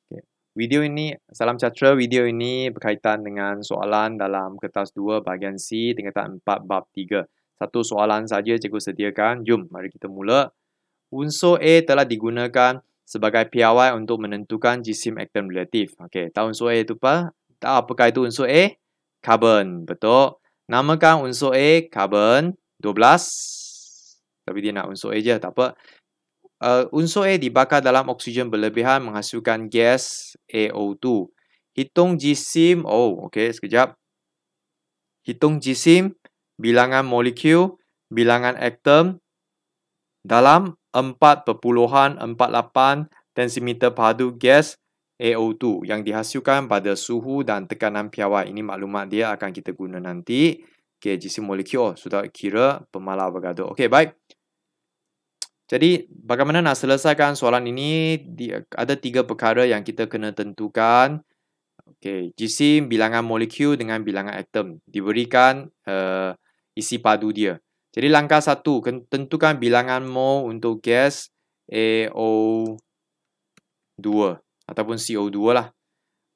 Okay. Video ini, salam sejahtera. Video ini berkaitan dengan soalan dalam kertas 2 bahagian C tingkatan 4 bab 3. Satu soalan saja cikgu sediakan. Jom, mari kita mula. Unsur A telah digunakan sebagai piawai untuk menentukan jisim atom relatif. Okey, tahu unsur A itu apa? Tahu apakah itu unsur A? Karbon. Betul. Namakan unsur A karbon 12. Tapi dia nak unsur A je, tak apa. Unsur A dibakar dalam oksigen berlebihan menghasilkan gas AO2. Hitung jisim, okey, sekejap. Hitung jisim, bilangan molekul, bilangan atom dalam 4.48 cm padu gas AO2 yang dihasilkan pada suhu dan tekanan piawai. Ini maklumat dia akan kita guna nanti. Okey, jisim molekul. Sudah kira pemalar Avogadro. Okey, baik. Jadi, bagaimana nak selesaikan soalan ini? Ada 3 perkara yang kita kena tentukan. Okey, jisim, bilangan molekul dengan bilangan atom. Diberikan isi padu dia. Jadi, langkah 1, tentukan bilangan mol untuk gas AO2 ataupun CO2 lah.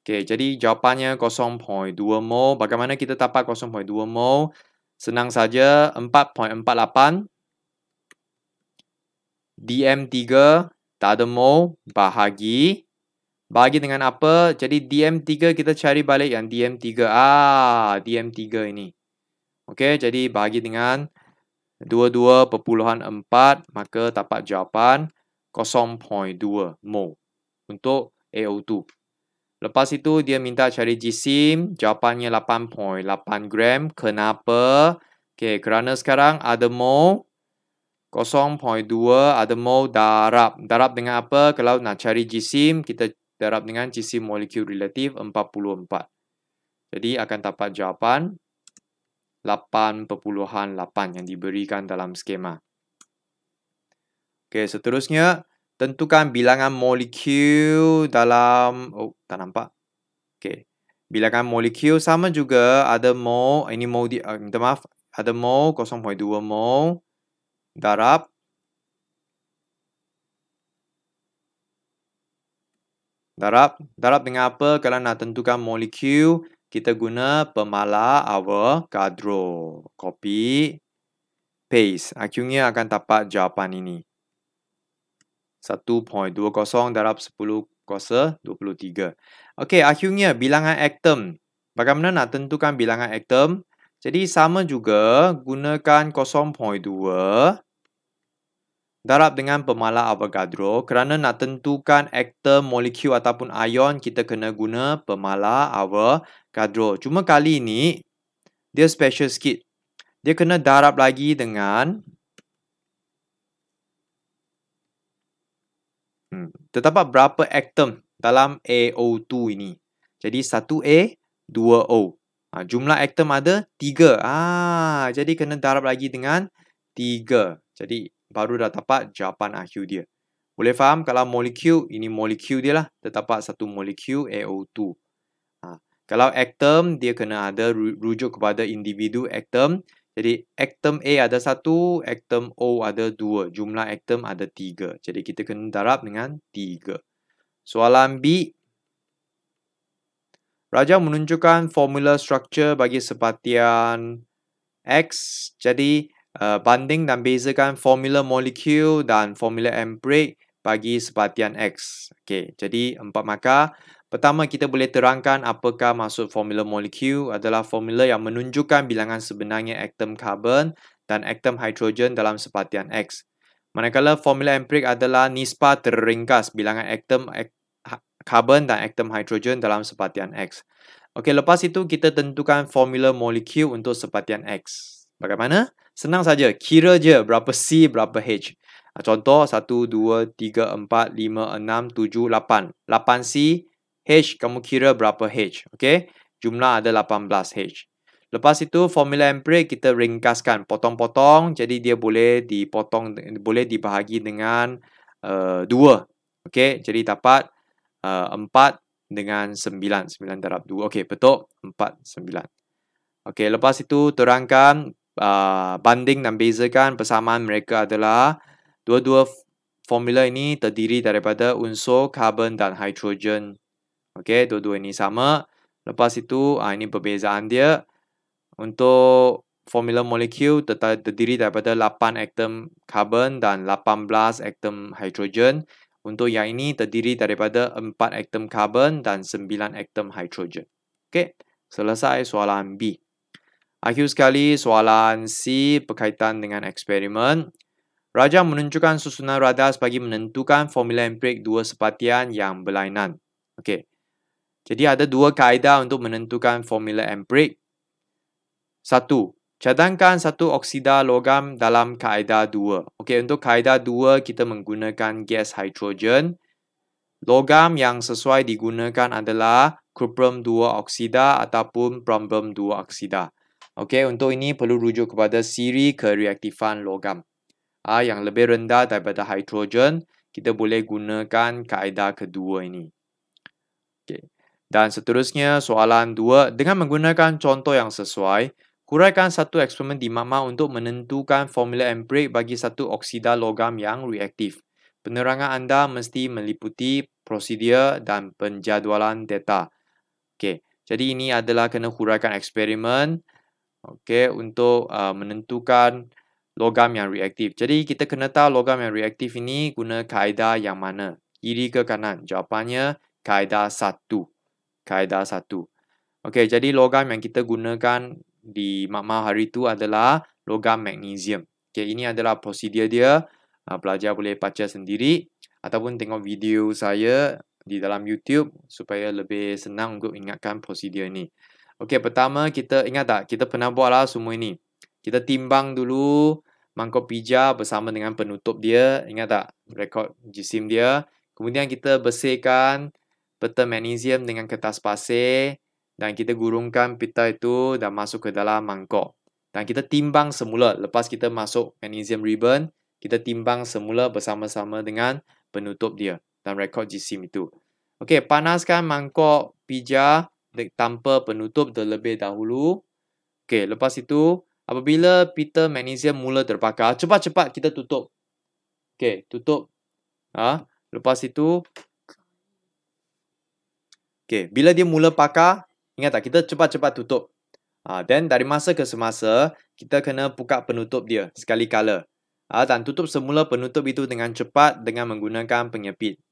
Okey, jadi jawapannya 0.2 mol. Bagaimana kita dapat 0.2 mol? Senang saja, 4.48 DM3 tak ada mol, bahagi dengan apa? Jadi DM3 kita cari balik yang DM3. DM3 ini. Okey, jadi bahagi dengan 22.4, maka dapat jawapan 0.2 mol untuk AO2. Lepas itu dia minta cari jisim, jawapannya 8.8 gram. Kenapa? Okey, kerana sekarang ada mol 0.2, ada mol darab. Darab dengan apa? Kalau nak cari jisim, kita darab dengan jisim molekul relatif 44. Jadi akan dapat jawapan 8.8 yang diberikan dalam skema. Okey, seterusnya tentukan bilangan molekul dalam tak nampak. Okey. Bilangan molekul sama juga, ada mol, ini mol minta maaf, ada mol 0.2 mol darab dengan apa? Kalau nak tentukan molekul, kita guna pemalar Avogadro. Copy, paste. Akhirnya akan dapat jawapan ini. 1.20 darab 10 kuasa 23. Okey, akhirnya bilangan atom. Bagaimana nak tentukan bilangan atom? Jadi sama juga, gunakan 0.2 darab dengan pemalar Avogadro. Kerana nak tentukan atom, molekul ataupun ion, kita kena guna pemalar Avogadro. Cuma kali ini, dia special sikit. Dia kena darab lagi dengan terdapat berapa atom dalam AO2 ini. Jadi 1A, 2O. Jumlah atom ada 3. Jadi kena darab lagi dengan 3. Jadi baru dah dapat jawapan akhir dia. Boleh faham kalau molekul, ini molekul dia lah. Terdapat satu molekul AO2. Kalau atom, dia kena ada rujuk kepada individu atom. Jadi atom A ada 1, atom O ada 2. Jumlah atom ada 3. Jadi kita kena darab dengan 3. Soalan B. Raja menunjukkan formula struktur bagi sepatian X. Jadi banding dan bezakan formula molekul dan formula empirik bagi sepatian X. Okey, jadi 4 markah. Pertama, kita boleh terangkan apakah maksud formula molekul adalah formula yang menunjukkan bilangan sebenarnya atom karbon dan atom hidrogen dalam sepatian X. Manakala formula empirik adalah nisbah terringkas bilangan atom karbon dan atom hidrogen dalam sepatian X. Okey, lepas itu kita tentukan formula molekul untuk sepatian X. Bagaimana? Senang saja, kira je berapa C, berapa H. Contoh 1, 2, 3, 4, 5, 6, 7, 8. 8 C, H, kamu kira berapa H. Okey, jumlah ada 18 H. Lepas itu formula empirik kita ringkaskan, potong-potong, jadi dia boleh dipotong, boleh dibahagi dengan 2. Okey, jadi dapat 4 dengan 9. 9 darab 2. Okey, betul. 4, 9. Okey, lepas itu terangkan banding dan bezakan persamaan mereka adalah dua-dua formula ini terdiri daripada unsur karbon dan hidrogen Okey, dua-dua ini sama. Lepas itu, ini perbezaan dia. Untuk formula molekul terdiri daripada 8 atom karbon dan 18 atom hidrogen. Untuk yang ini terdiri daripada 4 atom karbon dan 9 atom hidrogen. Okey, selesai soalan B. Akhir sekali, soalan C berkaitan dengan eksperimen. Raja menunjukkan susunan radas bagi menentukan formula empirik dua sepatian yang berlainan. Okey. Jadi ada dua kaedah untuk menentukan formula empirik. Satu, cadangkan satu oksida logam dalam kaedah 2. Okey, untuk kaedah 2 kita menggunakan gas hidrogen. Logam yang sesuai digunakan adalah cuprum 2 oksida ataupun brombum 2 oksida. Okey, untuk ini perlu rujuk kepada siri kereaktifan logam. Yang lebih rendah daripada hidrogen, kita boleh gunakan kaedah kedua ini. Okey. Dan seterusnya, soalan 2. Dengan menggunakan contoh yang sesuai, huraikan satu eksperimen di magma untuk menentukan formula empirik bagi satu oksida logam yang reaktif. Penerangan anda mesti meliputi prosedur dan penjadualan data. Okey. Jadi ini adalah kena huraikan eksperimen. Okey, untuk menentukan logam yang reaktif. Jadi kita kena tahu logam yang reaktif ini guna kaedah yang mana? Kiri ke kanan? Jawapannya kaedah 1. Kaedah 1. Okey, jadi logam yang kita gunakan di magma hari itu adalah logam magnesium. Okey, ini adalah prosedur dia. Pelajar boleh baca sendiri ataupun tengok video saya di dalam YouTube supaya lebih senang untuk ingatkan prosedur ini. Okey, pertama kita ingat tak? Kita pernah buatlah semua ini. Kita timbang dulu mangkok pija bersama dengan penutup dia. Ingat tak? Rekod jisim dia. Kemudian kita bersihkan peta magnesium dengan kertas pasir. Dan kita gurungkan pita itu dan masuk ke dalam mangkok. Dan kita timbang semula. Lepas kita masuk magnesium ribbon, kita timbang semula bersama-sama dengan penutup dia dan rekod jisim itu. Okey, panaskan mangkok pija tanpa penutup terlebih dahulu. Okey, lepas itu apabila pita magnesium mula terbakar, cepat-cepat kita tutup. Okey, tutup. Lepas itu, okey, bila dia mula bakar, ingat tak, kita cepat-cepat tutup. Dan dari masa ke semasa, kita kena buka penutup dia sekali kala. Dan tutup semula penutup itu dengan cepat dengan menggunakan penyepit.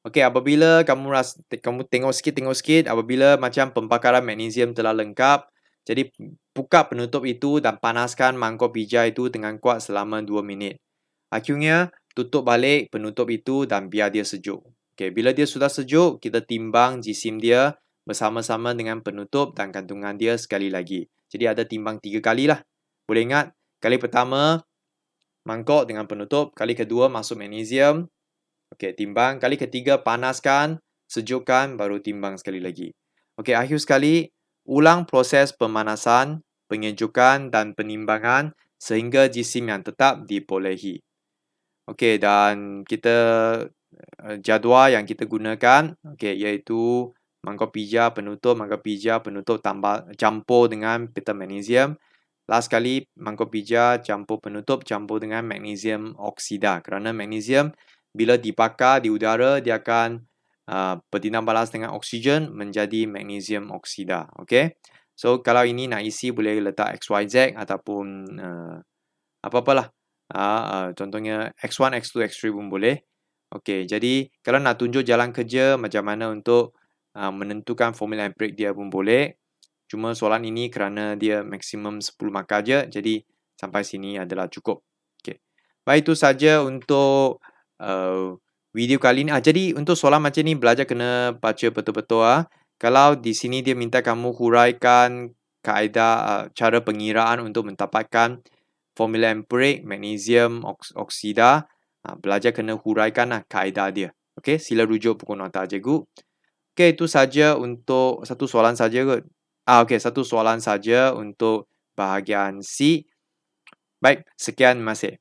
Okey, apabila kamu tengok sikit, apabila macam pembakaran magnesium telah lengkap, jadi buka penutup itu dan panaskan mangkok pija itu dengan kuat selama 2 minit. Akhirnya, tutup balik penutup itu dan biar dia sejuk. Okey, bila dia sudah sejuk, kita timbang jisim dia bersama-sama dengan penutup dan kandungan dia sekali lagi. Jadi ada timbang 3 kali lah. Boleh ingat, kali pertama mangkok dengan penutup, kali kedua masuk magnesium. Okey, timbang. Kali ketiga, panaskan, sejukkan, baru timbang sekali lagi. Okey, akhir sekali, ulang proses pemanasan, penyejukan dan penimbangan sehingga jisim yang tetap diperolehi. Okey, dan kita jadual yang kita gunakan, okey, iaitu mangkok pija penutup tambah campur dengan pita magnesium. Last kali, mangkok pija campur penutup campur dengan magnesium oksida. Kerana magnesium bila dibakar di udara, dia akan bertindak balas dengan oksigen menjadi magnesium oksida. Okay? So, kalau ini nak isi, boleh letak XYZ ataupun apa-apalah. Contohnya X1, X2, X3 pun boleh. Okay, jadi kalau nak tunjuk jalan kerja macam mana untuk menentukan formula empirik dia pun boleh. Cuma soalan ini kerana dia maksimum 10 markah je, jadi sampai sini adalah cukup. Okay. Baik, itu saja untuk video kali ini. Jadi untuk soalan macam ni belajar kena baca betul-betul. Kalau di sini dia minta kamu huraikan kaedah cara pengiraan untuk mendapatkan formula empirik magnesium oksida, belajar kena huraikan kaedah dia. Okey, sila rujuk buku nota cikgu. Okey, itu saja untuk satu soalan saja kot. Okey, satu soalan saja untuk bahagian C. Baik, sekian, terima kasih.